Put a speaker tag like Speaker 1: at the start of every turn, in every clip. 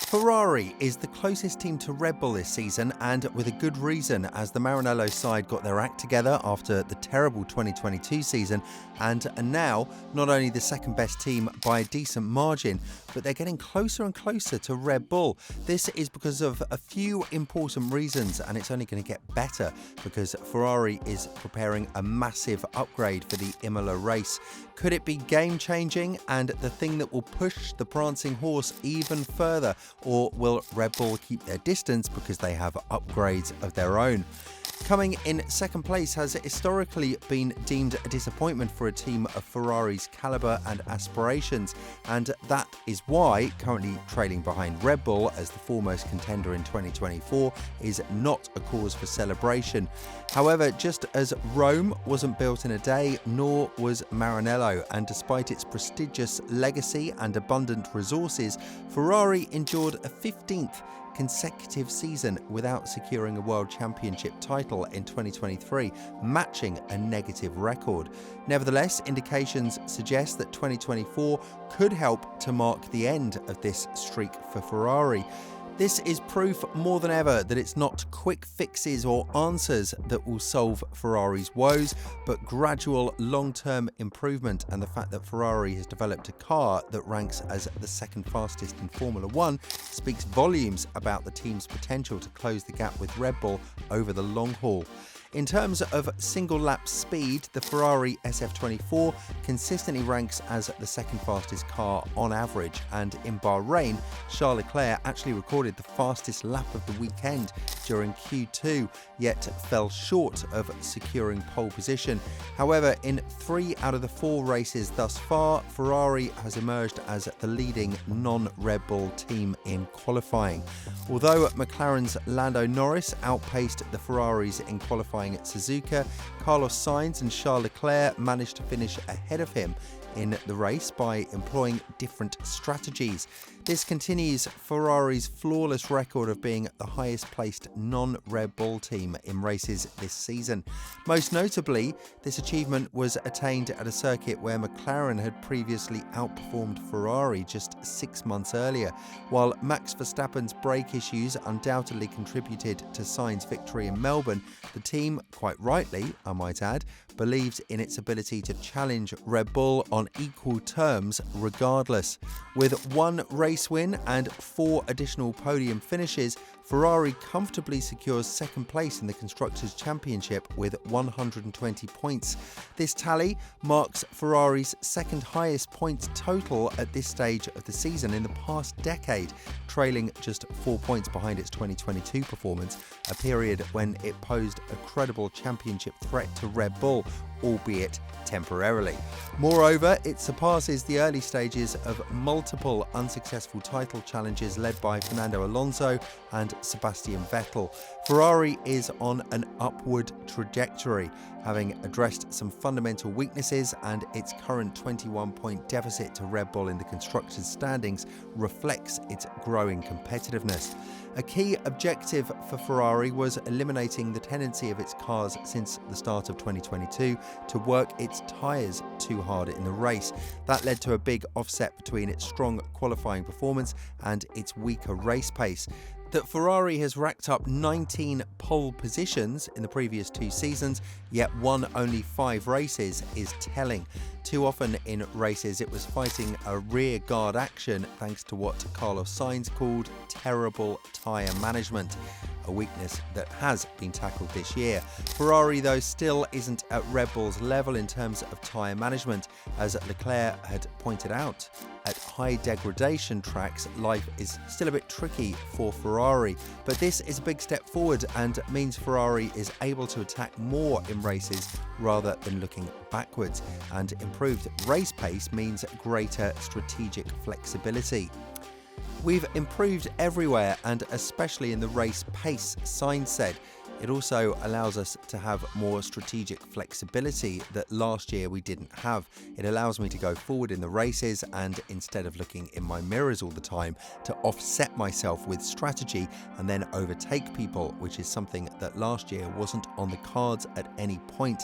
Speaker 1: Ferrari is the closest team to Red Bull this season, and with a good reason, as the Maranello side got their act together after the terrible 2022 season and are now not only the second best team by a decent margin, but they're getting closer and closer to Red Bull. This is because of a few important reasons, and it's only going to get better because Ferrari is preparing a massive upgrade for the Imola race. Could it be game-changing and the thing that will push the Prancing Horse even further? Or will Red Bull keep their distance because they have upgrades of their own? Coming in second place has historically been deemed a disappointment for a team of Ferrari's calibre and aspirations, and that is why, currently trailing behind Red Bull as the foremost contender in 2024, is not a cause for celebration. However, just as Rome wasn't built in a day, nor was Maranello, and despite its prestigious legacy and abundant resources, Ferrari endured a 15th consecutive season without securing a World Championship title in 2023, matching a negative record. Nevertheless, indications suggest that 2024 could help to mark the end of this streak for Ferrari. This is proof more than ever that it's not quick fixes or answers that will solve Ferrari's woes, but gradual long-term improvement, and the fact that Ferrari has developed a car that ranks as the second fastest in Formula One speaks volumes about the team's potential to close the gap with Red Bull over the long haul. In terms of single lap speed, the Ferrari SF-24 consistently ranks as the second fastest car on average, and in Bahrain, Charles Leclerc actually recorded the fastest lap of the weekend during Q2, yet fell short of securing pole position. However, in 3 out of the 4 races thus far, Ferrari has emerged as the leading non-Red Bull team in qualifying. Although McLaren's Lando Norris outpaced the Ferraris in qualifying at Suzuka, Carlos Sainz and Charles Leclerc managed to finish ahead of him in the race by employing different strategies. This continues Ferrari's flawless record of being the highest placed non-Red Bull team in races this season. Most notably, this achievement was attained at a circuit where McLaren had previously outperformed Ferrari just 6 months earlier. While Max Verstappen's brake issues undoubtedly contributed to Sainz's victory in Melbourne, the team, quite rightly, I might add, believed in its ability to challenge Red Bull on equal terms regardless. With 1 race win and 4 additional podium finishes, Ferrari comfortably secures second place in the Constructors' Championship with 120 points. This tally marks Ferrari's second highest points total at this stage of the season in the past decade, trailing just 4 points behind its 2022 performance, a period when it posed a credible championship threat to Red Bull, albeit temporarily. Moreover, it surpasses the early stages of multiple unsuccessful title challenges led by Fernando Alonso and Sebastian Vettel. Ferrari is on an upward trajectory, having addressed some fundamental weaknesses, and its current 21-point deficit to Red Bull in the constructors' standings reflects its growing competitiveness. A key objective for Ferrari was eliminating the tendency of its cars since the start of 2022 to work its tyres too hard in the race. That led to a big offset between its strong qualifying performance and its weaker race pace. That Ferrari has racked up 19 pole positions in the previous 2 seasons, yet won only 5 races, is telling. Too often in races it was fighting a rear guard action thanks to what Carlos Sainz called terrible tyre management, a weakness that has been tackled this year. Ferrari, though, still isn't at Red Bull's level in terms of tyre management. As Leclerc had pointed out, at high degradation tracks, life is still a bit tricky for Ferrari, but this is a big step forward and means Ferrari is able to attack more in races rather than looking backwards, and improved race pace means greater strategic flexibility. We've improved everywhere, and especially in the race pace, SAINZ said. It also allows us to have more strategic flexibility that last year we didn't have. It allows me to go forward in the races and, instead of looking in my mirrors all the time, to offset myself with strategy and then overtake people, which is something that last year wasn't on the cards at any point.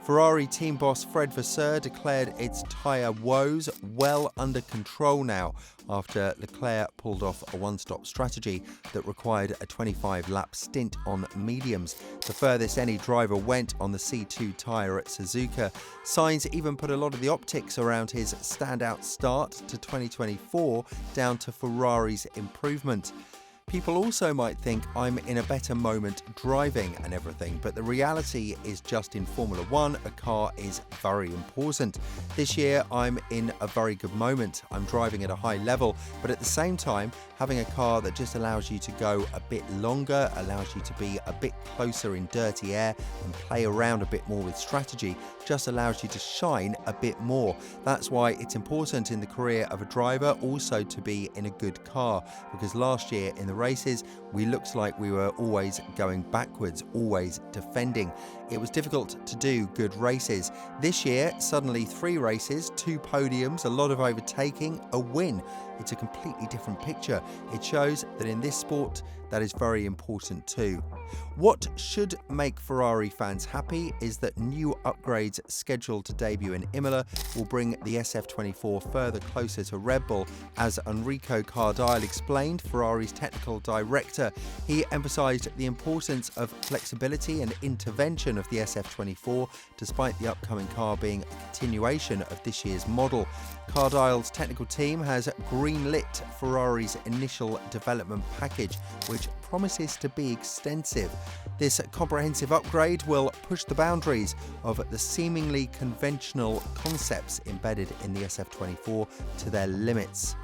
Speaker 1: Ferrari team boss Fred Vasseur declared its tyre woes well under control now after Leclerc pulled off a one-stop strategy that required a 25-lap stint on mediums, the furthest any driver went on the C2 tyre at Suzuka. SAINZ even put a lot of the optics around his standout start to 2024 down to Ferrari's improvement. People also might think I'm in a better moment driving and everything, but the reality is just in Formula 1, a car is very important. This year, I'm in a very good moment. I'm driving at a high level, but at the same time, having a car that just allows you to go a bit longer, allows you to be a bit closer in dirty air and play around a bit more with strategy, just allows you to shine a bit more. That's why it's important in the career of a driver also to be in a good car, because last year in the races, we looked like we were always going backwards, always defending. It was difficult to do good races. This year, suddenly 3 races, 2 podiums, a lot of overtaking, a win. It's a completely different picture. It shows that in this sport, that is very important too. What should make Ferrari fans happy is that new upgrades scheduled to debut in Imola will bring the SF-24 further closer to Red Bull. As Enrico Cardile explained, Ferrari's technical director, he emphasised the importance of flexibility and intervention of the SF-24, despite the upcoming car being a continuation of this year's model. Cardile's technical team has green-lit Ferrari's initial development package, which promises to be extensive. This comprehensive upgrade will push the boundaries of the seemingly conventional concepts embedded in the SF-24 to their limits.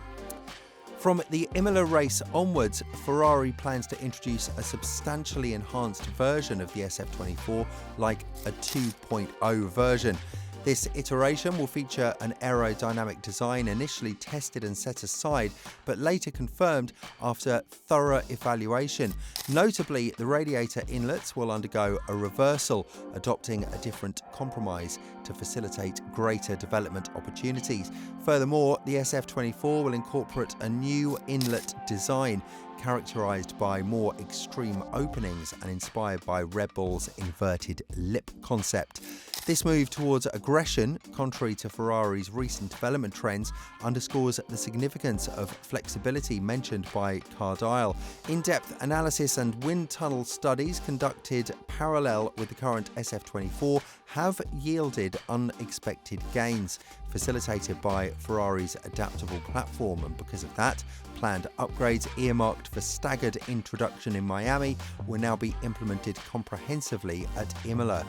Speaker 1: From the Imola race onwards, Ferrari plans to introduce a substantially enhanced version of the SF-24, like a 2.0 version. This iteration will feature an aerodynamic design initially tested and set aside, but later confirmed after thorough evaluation. Notably, the radiator inlets will undergo a reversal, adopting a different compromise to facilitate greater development opportunities. Furthermore, the SF-24 will incorporate a new inlet design, characterised by more extreme openings and inspired by Red Bull's inverted lip concept. This move towards aggression, contrary to Ferrari's recent development trends, underscores the significance of flexibility mentioned by Cardile. In-depth analysis and wind tunnel studies conducted parallel with the current SF-24 have yielded unexpected gains, facilitated by Ferrari's adaptable platform, and because of that, planned upgrades earmarked for staggered introduction in Miami will now be implemented comprehensively at Imola.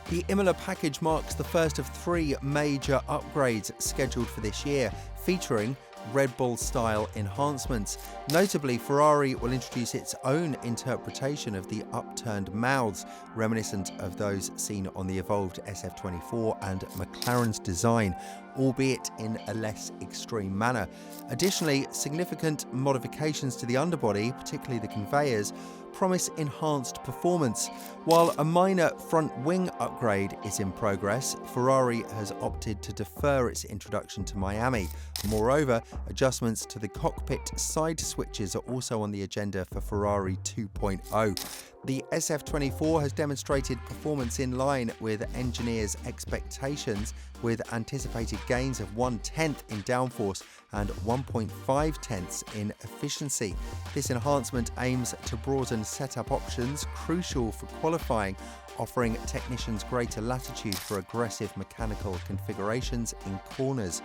Speaker 1: The Imola package marks the first of 3 major upgrades scheduled for this year, featuring Red Bull-style enhancements. Notably, Ferrari will introduce its own interpretation of the upturned mouths, reminiscent of those seen on the evolved SF-24 and McLaren's design, albeit in a less extreme manner. Additionally, significant modifications to the underbody, particularly the conveyors, promise enhanced performance. While a minor front wing upgrade is in progress, Ferrari has opted to defer its introduction to Miami. Moreover, adjustments to the cockpit side switches are also on the agenda for Ferrari 2.0. The SF-24 has demonstrated performance in line with engineers' expectations, with anticipated gains of 1/10 in downforce and 1.5 in efficiency. This enhancement aims to broaden setup options crucial for qualifying, offering technicians greater latitude for aggressive mechanical configurations in corners.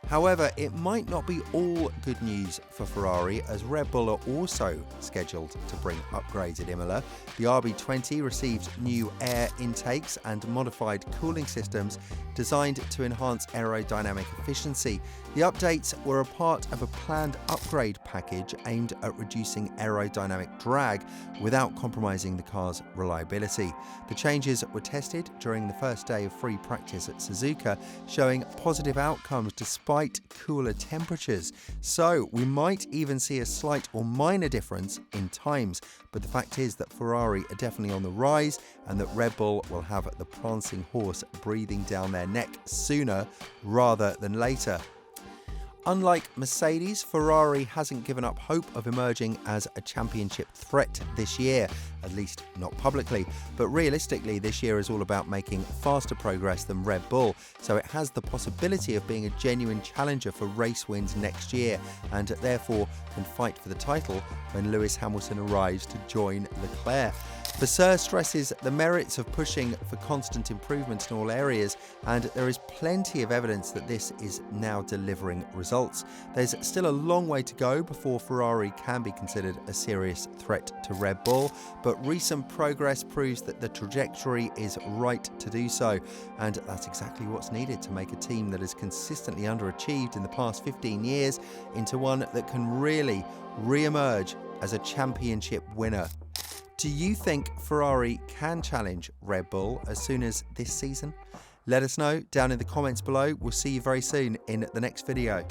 Speaker 1: However, it might not be all good news for Ferrari, as Red Bull are also scheduled to bring upgrades at Imola. The RB20 received new air intakes and modified cooling systems designed to enhance aerodynamic efficiency. The updates were a part of a planned upgrade package aimed at reducing aerodynamic drag without compromising the car's reliability. The changes were tested during the first day of free practice at Suzuka, showing positive outcomes despite cooler temperatures. So we might even see a slight or minor difference in times, but the fact is that Ferrari are definitely on the rise, and that Red Bull will have the Prancing Horse breathing down their neck sooner rather than later. Unlike Mercedes, Ferrari hasn't given up hope of emerging as a championship threat this year, at least not publicly. But realistically, this year is all about making faster progress than Red Bull, so it has the possibility of being a genuine challenger for race wins next year, and therefore can fight for the title when Lewis Hamilton arrives to join Leclerc. Vasseur stresses the merits of pushing for constant improvement in all areas, and there is plenty of evidence that this is now delivering results. There's still a long way to go before Ferrari can be considered a serious threat to Red Bull, but recent progress proves that the trajectory is right to do so, and that's exactly what's needed to make a team that has consistently underachieved in the past 15 years into one that can really re-emerge as a championship winner. Do you think Ferrari can challenge Red Bull as soon as this season? Let us know down in the comments below. We'll see you very soon in the next video.